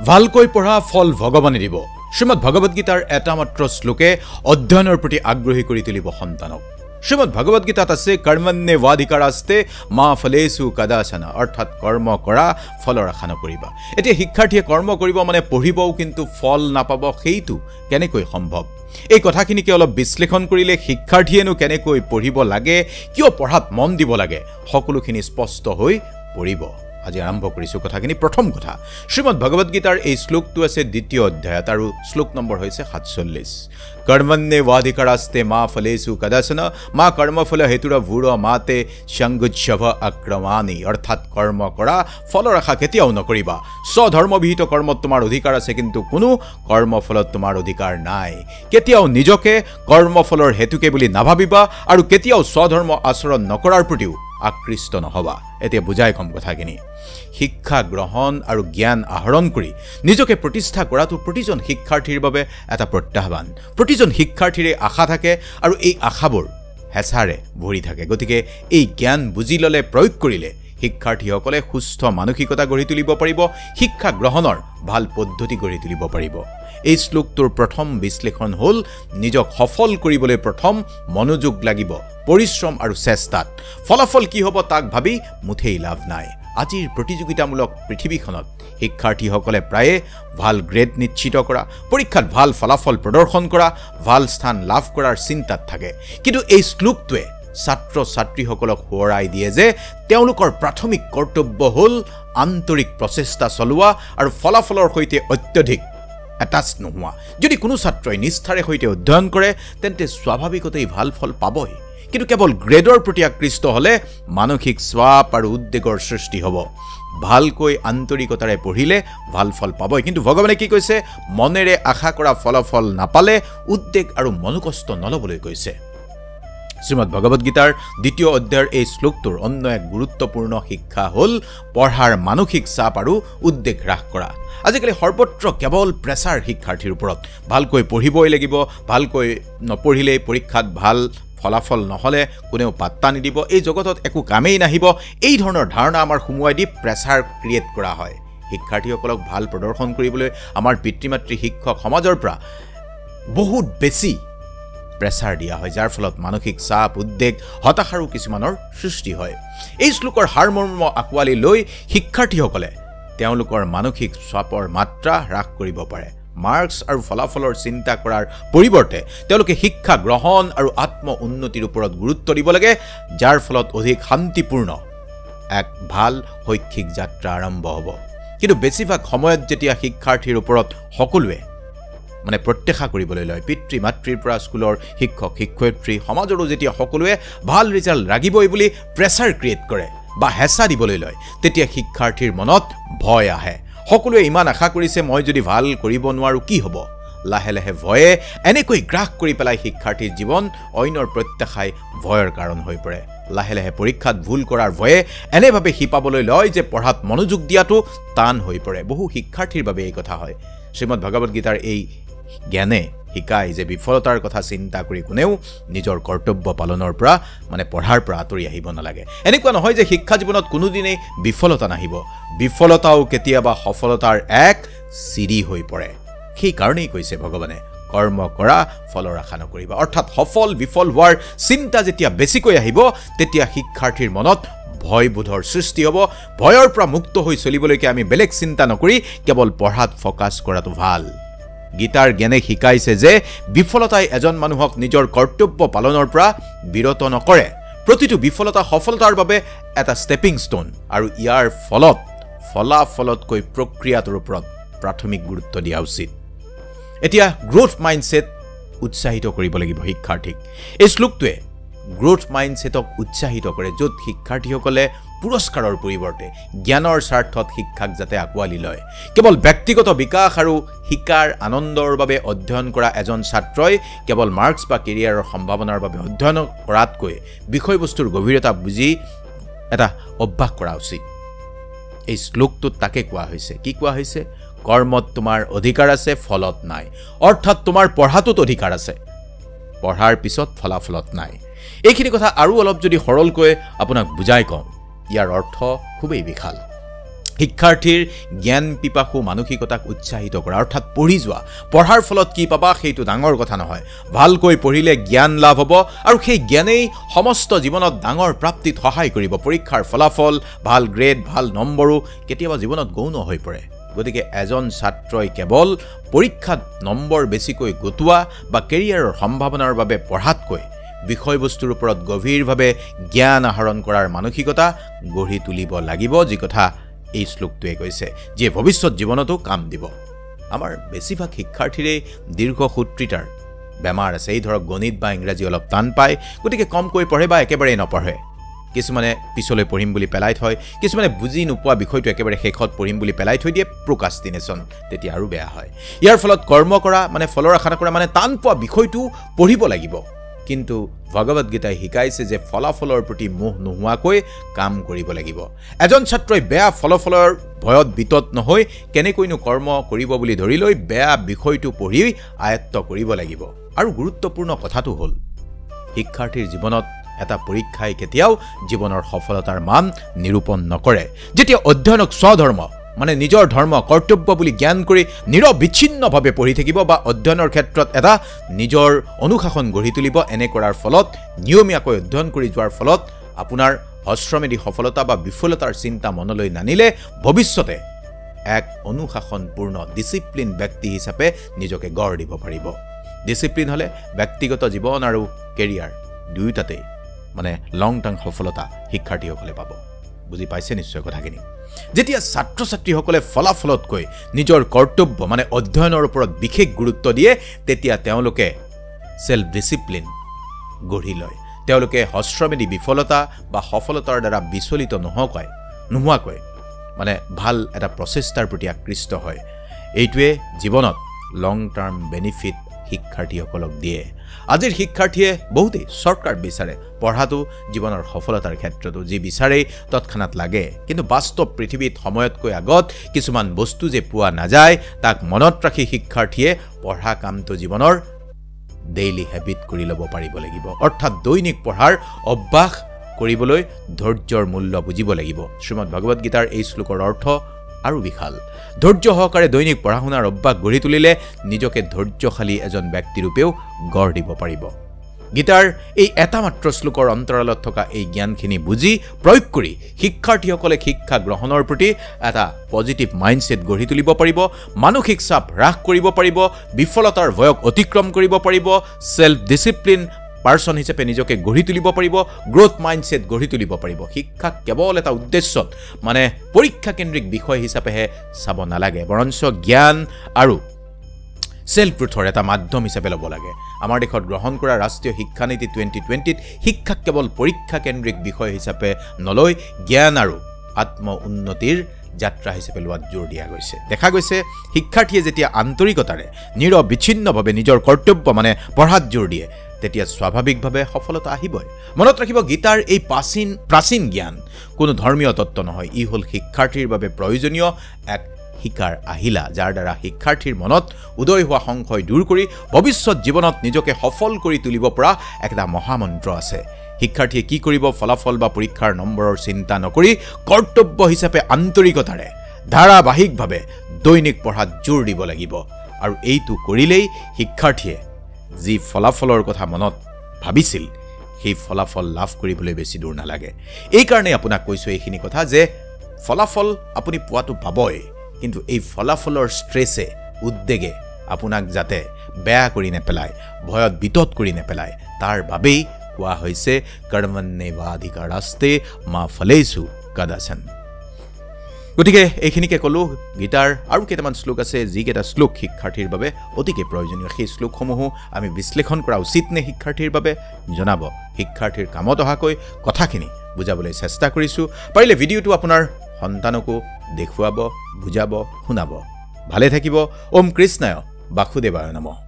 ভালকৈ পঢ়া ফল ভগৱানে দিব। শ্ৰীমদ ভগৱদ গীতাৰ এটা মাত্ৰ শ্লোকে অধ্যয়নৰ প্ৰতি আগ্ৰহী কৰি তুলিব সন্তানক। শ্ৰীমদ ভগৱদ গীতাত আছে কৰ্মণ্যেৱাধিকাৰাস্তে মা ফলেষু কদাচন, অৰ্থাৎ কৰ্ম কৰা ফলৰ আশা নকৰিবা। এতিয়া শিক্ষাৰ্থীয়ে কৰ্ম কৰিব মানে পঢ়িবও কিন্তু ফল নাপাব, সেইটো কেনেকৈ সম্ভৱ? এই কথাখিনিকে অলপ বিশ্লেষণ কৰিলে শিক্ষাৰ্থীয়েনো কেনেকৈ পঢ়িব লাগে, কিয় পঢ়াত মন দিব লাগে, সকলোখিনি স্পষ্ট হৈ পৰিব। আজি আৰম্ভ কৰিছোঁ কথাখিনি। প্ৰথম কথা, শ্ৰীমদ ভগৱদ গীতাৰ এই শ্লোকটো আছে 2য় অধ্যায়ত আৰু শ্লোক নম্বৰ হৈছে 47। কৰ্মণ্যেৱাধিকাৰাস্তে মা ফলেষু কদাচন মা কৰ্মফল হেতুৰ ভূৰ মাতে সংগুচ্ছভ আক্ৰমাণি, অৰ্থাৎ কৰ্ম কৰা ফলৰ আশা কেতিয়াও নকৰিবা। স্বধৰ্মবিহিত কৰ্মত তোমাৰ অধিকাৰ আছে, কিন্তু কোনো কৰ্মফলত তোমাৰ অধিকাৰ নাই। কেতিয়াও নিজকে কৰ্মফলৰ হেতুকে বুলি নাভাবিবা আৰু কেতিয়াও স্বধৰ্ম আচৰণ নকৰাৰ প্ৰতিও আকৃষ্ট নহবা। এতিয়া বুজাই কম কথাখিনি। শিক্ষা গ্ৰহণ আৰু জ্ঞান আহৰণ কৰি নিজকে প্ৰতিষ্ঠা কৰাটো প্ৰতিজন শিক্ষাৰ্থীৰ বাবে এটা প্ৰত্যাহ্বান। প্ৰতিজন শিক্ষাৰ্থীৰে আশা থাকে আৰু এই আশাবোৰ হেঁচাৰে ভৰি থাকে। গতিকে এই জ্ঞান বুজি ল'লে, প্ৰয়োগ কৰিলে শিক্ষাৰ্থীসকলে সুস্থ মানসিকতা গঢ়ি তুলিব পাৰিব, শিক্ষা গ্ৰহণৰ ভাল পদ্ধতি গঢ়ি তুলিব পাৰিব। এই শ্লোকটোৰ প্ৰথম বিশ্লেষণ হ'ল নিজক সফল কৰিবলৈ প্ৰথম মনোযোগ লাগিব, পৰিশ্ৰম আৰু চেষ্টাত। ফলাফল কি হ'ব তাক ভাবি মুঠেই লাভ নাই। আজিৰ প্ৰতিযোগিতামূলক পৃথিৱীখনত শিক্ষাৰ্থীসকলে প্ৰায়ে ভাল গ্ৰেড নিশ্চিত কৰা, পৰীক্ষাত ভাল ফলাফল প্ৰদৰ্শন কৰা, ভাল স্থান লাভ কৰাৰ চিন্তাত থাকে। কিন্তু এই শ্লোকটোৱে ছাত্ৰ ছাত্ৰীসকলক সোঁৱৰাই দিয়ে যে তেওঁলোকৰ প্ৰাথমিক কৰ্তব্য হ'ল আন্তৰিক প্ৰচেষ্টা চলোৱা আৰু ফলাফলৰ সৈতে অত্যধিক এটাচ নোহোৱা। যদি কোনো ছাত্ৰই নিষ্ঠাৰে সৈতে অধ্যয়ন কৰে তেন্তে স্বাভাৱিকতেই ভাল ফল পাবই। কিন্তু কেৱল গ্ৰেডৰ প্ৰতি আকৃষ্ট হ'লে মানসিক চাপ আৰু উদ্বেগৰ সৃষ্টি হ'ব। ভালকৈ আন্তৰিকতাৰে পঢ়িলে ভাল ফল পাবই। কিন্তু ভগৱানে কি কৈছে? মনেৰে আশা কৰা ফলাফল নাপালে উদ্বেগ আৰু মনোকষ্ট নল'বলৈ কৈছে। শ্ৰীমদ ভগৱদ গীতাৰ 2য় অধ্যায়ৰ এই শ্লোকটোৰ অন্য এক গুৰুত্বপূৰ্ণ শিক্ষা হ'ল পঢ়াৰ মানসিক চাপ আৰু উদ্বেগ হ্ৰাস কৰা। আজিকালি সৰ্বত্ৰ কেৱল প্ৰেছাৰ শিক্ষাৰ্থীৰ ওপৰত। ভালকৈ পঢ়িবই লাগিব, ভালকৈ নপঢ়িলেই পৰীক্ষাত ভাল ফলাফল নহ'লে কোনেও পাত্তা নিদিব, এই জগতত একো কামেই নাহিব, এই ধৰণৰ ধাৰণা আমাৰ সোমোৱাই দি প্ৰেছাৰ ক্ৰিয়েট কৰা হয়। শিক্ষাৰ্থীসকলক ভাল প্ৰদৰ্শন কৰিবলৈ আমাৰ পিতৃ মাতৃ শিক্ষক সমাজৰ পৰা বহুত বেছি প্ৰেছাৰ দিয়া হয়, যাৰ ফলত মানসিক চাপ, উদ্বেগ, হতাশাৰো কিছুমানৰ সৃষ্টি হয়। এই শ্লোকৰ সাৰমৰ্ম আঁকোৱালি লৈ শিক্ষাৰ্থীসকলে তেওঁলোকৰ মানসিক চাপৰ মাত্ৰা হ্ৰাস কৰিব পাৰে। মাৰ্কছ আৰু ফলাফলৰ চিন্তা কৰাৰ পৰিৱৰ্তে তেওঁলোকে শিক্ষা গ্ৰহণ আৰু আত্ম উন্নতিৰ ওপৰত গুৰুত্ব দিব লাগে, যাৰ ফলত অধিক শান্তিপূৰ্ণ এক ভাল শৈক্ষিক যাত্ৰা আৰম্ভ হ'ব। কিন্তু বেছিভাগ সময়ত যেতিয়া শিক্ষাৰ্থীৰ ওপৰত সকলোৱে প্ৰত্যাশা কৰিবলৈ লয়, পিতৃ মাতৃৰ পৰা স্কুলৰ শিক্ষক শিক্ষয়িত্ৰী সমাজৰো যেতিয়া সকলোৱে ভাল ৰিজাল্ট লাগিবই বুলি প্ৰেছাৰ ক্ৰিয়েট কৰে বা হেঁচা দিবলৈ লয়, তেতিয়া শিক্ষাৰ্থীৰ মনত ভয় আহে। সকলোৱে ইমান আশা কৰিছে, মই যদি ভাল কৰিব নোৱাৰোঁ কি হ'ব? লাহে লাহে ভয়ে এনেকৈ গ্ৰাস কৰি পেলাই শিক্ষাৰ্থীৰ জীৱন। অন্যৰ প্ৰত্যাশাই ভয়ৰ কাৰণ হৈ পৰে। লাহে লাহে পৰীক্ষাত ভুল কৰাৰ ভয়ে এনেভাৱে শিপাবলৈ লয় যে পঢ়াত মনোযোগ দিয়াটো টান হৈ পৰে। বহু শিক্ষাৰ্থীৰ বাবে এই কথা হয়। শ্ৰীমদ ভগৱদ গীতাৰ এই জ্ঞানে শিকায় যে বিফলতাৰ কথা চিন্তা কৰি কোনেও নিজৰ কৰ্তব্য পালনৰ পৰা পঢ়াৰ পৰা আঁতৰি আহিব নালাগে। এনেকুৱা নহয় যে শিক্ষা জীৱনত কোনোদিনেই বিফলতা নাহিব। বিফলতাও কেতিয়াবা সফলতাৰ এক চিৰি হৈ পৰে। সেইকাৰণেই কৈছে ভগৱানে, কৰ্ম কৰা ফলৰ আশা নকৰিবা। অৰ্থাৎ সফল বিফল হোৱাৰ চিন্তা যেতিয়া বেছিকৈ আহিব তেতিয়া শিক্ষাৰ্থীৰ মনত ভয়বোধৰ সৃষ্টি হ'ব। ভয়ৰ পৰা মুক্ত হৈ চলিবলৈকে আমি বেলেগ চিন্তা নকৰি কেৱল পঢ়াত ফ'কাছ কৰাটো ভাল। গীতাৰ জ্ঞানে শিকাইছে যে বিফলতাই এজন মানুহক নিজৰ কৰ্তব্য পালনৰ পৰা বিৰত নকৰে। প্ৰতিটো বিফলতা সফলতাৰ বাবে এটা ষ্টেপিং ষ্টোন আৰু ইয়াৰ ফলাফলতকৈ প্ৰক্ৰিয়াটোৰ ওপৰত প্ৰাথমিক গুৰুত্ব দিয়া উচিত। এতিয়া গ্ৰোথ মাইণ্ডছেট উৎসাহিত কৰিব লাগিব শিক্ষাৰ্থীক। এই শ্লোকটোৱে গ্ৰোথ মাইণ্ডছেটক উৎসাহিত কৰে, য'ত শিক্ষাৰ্থীসকলে পুৰস্কাৰৰ পৰিৱৰ্তে জ্ঞানৰ স্বাৰ্থত শিক্ষাক যাতে আঁকোৱালি লয়। কেৱল ব্যক্তিগত বিকাশ আৰু শিকাৰ আনন্দৰ বাবে অধ্যয়ন কৰা এজন ছাত্ৰই কেৱল মাৰ্কছ বা কেৰিয়াৰৰ সম্ভাৱনাৰ বাবে অধ্যয়ন কৰাতকৈ বিষয়বস্তুৰ গভীৰতা বুজি এটা অভ্যাস কৰা উচিত। এই শ্লোকটোত তাকে কোৱা হৈছে। কি কোৱা হৈছে? কৰ্মত তোমাৰ অধিকাৰ আছে, ফলত নাই। অৰ্থাৎ তোমাৰ পঢ়াটোত অধিকাৰ আছে, পঢ়াৰ পিছত ফলাফলত নাই। এইখিনি কথা আৰু অলপ যদি সৰলকৈ আপোনাক বুজাই কওঁ, ইয়াৰ অৰ্থ খুবেই বিশাল। শিক্ষাৰ্থীৰ জ্ঞান পিপাসু মানসিকতাক উৎসাহিত কৰা অৰ্থাৎ পঢ়ি যোৱা পঢ়াৰ ফলত কি পাবা সেইটো ডাঙৰ কথা নহয় ভালকৈ পঢ়িলে জ্ঞান লাভ হ'ব আৰু সেই জ্ঞানেই সমস্ত জীৱনত ডাঙৰ প্ৰাপ্তিত সহায় কৰিব পৰীক্ষাৰ ফলাফল ভাল গ্ৰেড ভাল নম্বৰো কেতিয়াবা জীৱনত গৌণ হৈ পৰে গতিকে এজন ছাত্ৰই কেৱল পৰীক্ষাত নম্বৰ বেছিকৈ গোটোৱা বা কেৰিয়াৰৰ সম্ভাৱনাৰ বাবে পঢ়াতকৈ বিষয়বস্তুৰ ওপৰত গভীৰভাৱে জ্ঞান আহৰণ কৰাৰ মানসিকতা গঢ়ি তুলিব লাগিব যি কথা এই শ্লোকটোৱে কৈছে যে ভৱিষ্যত জীৱনতো কাম দিব আমাৰ বেছিভাগ শিক্ষাৰ্থীৰে দীৰ্ঘসূত্ৰিতাৰ বেমাৰ আছে এই ধৰক গণিত বা ইংৰাজী অলপ টান পায় গতিকে কমকৈ পঢ়ে বা একেবাৰে নপঢ়ে কিছুমানে পিছলৈ পঢ়িম বুলি পেলাই থয় কিছুমানে বুজি নোপোৱা বিষয়টো একেবাৰে শেষত পঢ়িম বুলি পেলাই থৈ দিয়ে প্ৰকাষ্টিনেশ্যন তেতিয়া আৰু বেয়া হয় ইয়াৰ ফলত কৰ্ম কৰা মানে ফলৰ আশা কৰা মানে টান পোৱা বিষয়টো পঢ়িব লাগিব কিন্তু ভগৱত গীতাই শিকাইছে যে ফলাফলৰ প্ৰতি মোহ নোহোৱাকৈ কাম কৰিব লাগিব এজন ছাত্ৰই বেয়া ফলাফলৰ ভয়ত বিতত নহয় কেনেকৈনো কৰ্ম কৰিব বুলি ধৰি লৈ বেয়া বিষয়টো পঢ়ি আয়ত্ত কৰিব লাগিব আৰু গুৰুত্বপূৰ্ণ কথাটো হ'ল শিক্ষাৰ্থীৰ জীৱনত এটা পৰীক্ষাই কেতিয়াও জীৱনৰ সফলতাৰ মান নিৰূপণ নকৰে যেতিয়া অধ্যয়নক স্বধৰ্ম মানে নিজৰ ধৰ্ম কৰ্তব্য বুলি জ্ঞান কৰি নিৰবিচ্ছিন্নভাৱে পঢ়ি থাকিব বা অধ্যয়নৰ ক্ষেত্ৰত এটা নিজৰ অনুশাসন গঢ়ি তুলিব এনে কৰাৰ ফলত নিয়মীয়াকৈ অধ্যয়ন কৰি যোৱাৰ ফলত আপোনাৰ হস্ৰমেধি সফলতা বা বিফলতাৰ চিন্তা মনলৈ নানিলে ভৱিষ্যতে এক অনুশাসনপূৰ্ণ ডিসিপ্লিন ব্যক্তি হিচাপে নিজকে গঢ় দিব পাৰিব ডিসিপ্লিন হলে ব্যক্তিগত জীৱন আৰু কেৰিয়াৰ দুয়োটাতে মানে লং টাৰ্ম সফলতা শিক্ষাৰ্থীসকলে পাব বুজি পাইছে নিশ্চয় কথাখিনি যেতিয়া ছাত্ৰ ছাত্ৰীসকলে ফলাফলতকৈ নিজৰ কৰ্তব্য মানে অধ্যয়নৰ ওপৰত বিশেষ গুৰুত্ব দিয়ে তেতিয়া তেওঁলোকে সেলফ ডিসিপ্লিন গঢ়ি লয় তেওঁলোকে হস্ৰমেধি বিফলতা বা সফলতাৰ দ্বাৰা বিচলিত নোহোৱাকৈ মানে ভাল এটা প্ৰচেষ্টাৰ প্ৰতি আকৃষ্ট হয় এইটোৱে জীৱনত লং টাৰ্ম বেনিফিট শিক্ষাৰ্থীসকলক দিয়ে আজিৰ শিক্ষাৰ্থীয়ে বহুতেই শৰ্টকাট বিচাৰে পঢ়াটো জীৱনৰ সফলতাৰ ক্ষেত্ৰতো যি বিচাৰে তৎক্ষণাত লাগে কিন্তু বাস্তৱ পৃথিৱীত সময়তকৈ আগত কিছুমান বস্তু যে পোৱা নাযায় তাক মনত ৰাখি শিক্ষাৰ্থীয়ে পঢ়া কামটো জীৱনৰ ডেইলি হেবিট কৰি ল'ব পাৰিব লাগিব অৰ্থাৎ দৈনিক পঢ়াৰ অভ্যাস কৰিবলৈ ধৈৰ্যৰ মূল্য বুজিব লাগিব শ্ৰীমদ ভগৱত গীতাৰ এই শ্লোকৰ অৰ্থ আৰু বিশাল ধৈৰ্য সহকাৰে দৈনিক পঢ়া শুনাৰ অভ্যাস গঢ়ি তুলিলে নিজকে ধৈৰ্যশালী এজন ব্যক্তি ৰূপেও গঢ় দিব পাৰিব গীতাৰ এই এটা মাত্ৰ শ্লোকৰ অন্তৰালত থকা এই জ্ঞানখিনি বুজি প্ৰয়োগ কৰি শিক্ষাৰ্থীসকলে শিক্ষা গ্ৰহণৰ প্ৰতি এটা পজিটিভ মাইণ্ডছেট গঢ়ি তুলিব পাৰিব মানসিক চাপ হ্ৰাস কৰিব পাৰিব বিফলতাৰ ভয়ক অতিক্ৰম কৰিব পাৰিব সেলফ ডিসিপ্লিন পাৰ্সন হিচাপে নিজকে গঢ়ি তুলিব পাৰিব গ্ৰোথ মাইণ্ডছেট গঢ়ি তুলিব পাৰিব শিক্ষাক কেৱল এটা উদ্দেশ্যত মানে পৰীক্ষা কেন্দ্ৰিক বিষয় হিচাপেহে চাব নালাগে বৰঞ্চ জ্ঞান আৰু সেলফ গ্ৰোথৰ এটা মাধ্যম হিচাপে ল'ব লাগে আমাৰ দেশত গ্ৰহণ কৰা ৰাষ্ট্ৰীয় শিক্ষানীতি 2020ত শিক্ষাক কেৱল পৰীক্ষা কেন্দ্ৰিক বিষয় হিচাপে নলৈ জ্ঞান আৰু আত্ম উন্নতিৰ যাত্ৰা হিচাপে লোৱাত জোৰ দিয়া গৈছে দেখা গৈছে শিক্ষাৰ্থীয়ে যেতিয়া আন্তৰিকতাৰে নিৰবিচ্ছিন্নভাৱে নিজৰ কৰ্তব্য মানে পঢ়াত জোৰ দিয়ে তেতিয়া স্বাভাৱিকভাৱে সফলতা আহিবই মনত ৰাখিব গীতাৰ এই প্ৰাচীন জ্ঞান কোনো ধৰ্মীয় তত্ত্ব নহয় ই হ'ল শিক্ষাৰ্থীৰ বাবে প্ৰয়োজনীয় এক শিকাৰ আহিলা যাৰ দ্বাৰা শিক্ষাৰ্থীৰ মনত উদয় হোৱা সংশয় দূৰ কৰি ভৱিষ্যত জীৱনত নিজকে সফল কৰি তুলিব পৰা একটা মহামন্ত্ৰ আছে শিক্ষাৰ্থীয়ে কি কৰিব ফলাফল বা পৰীক্ষাৰ নম্বৰৰ চিন্তা নকৰি কৰ্তব্য হিচাপে আন্তৰিকতাৰে ধাৰাবাহিকভাৱে দৈনিক পঢ়াত জোৰ দিব লাগিব আৰু এইটো কৰিলেই শিক্ষাৰ্থীয়ে যি ফলাফলৰ কথা মনত ভাবিছিল সেই ফলাফল লাভ কৰিবলৈ বেছি দূৰ নালাগে এই কাৰণে আপোনাক কৈছো এইখিনি কথা যে ফলাফল আপুনি পোৱাটো পাবই কিন্তু এই ফলাফলৰ ষ্ট্ৰেছে উদ্বেগে আপোনাক যাতে বেয়া কৰি নেপেলায় ভয়ত বিতত কৰি নেপেলায় তাৰ বাবেই কোৱা হৈছে কৰ্মণ্যেৱাধিকাৰাস্তে মা ফলেষু কদাচন গতিকে এইখিনিকে ক'লো গীতাৰ আৰু কেইটামান শ্লোক আছে যিকেইটা শ্লোক শিক্ষাৰ্থীৰ বাবে অতিকে প্ৰয়োজনীয় সেই শ্লোকসমূহ আমি বিশ্লেষণ কৰা উচিত নে শিক্ষাৰ্থীৰ বাবে জনাব শিক্ষাৰ্থীৰ কামত অহাকৈ কথাখিনি বুজাবলৈ চেষ্টা কৰিছো পাৰিলে ভিডিঅ'টো আপোনাৰ সন্তানকো দেখুৱাব বুজাব শুনাব ভালে থাকিব ওম কৃষ্ণায় বাসুদেৱায় নমঃ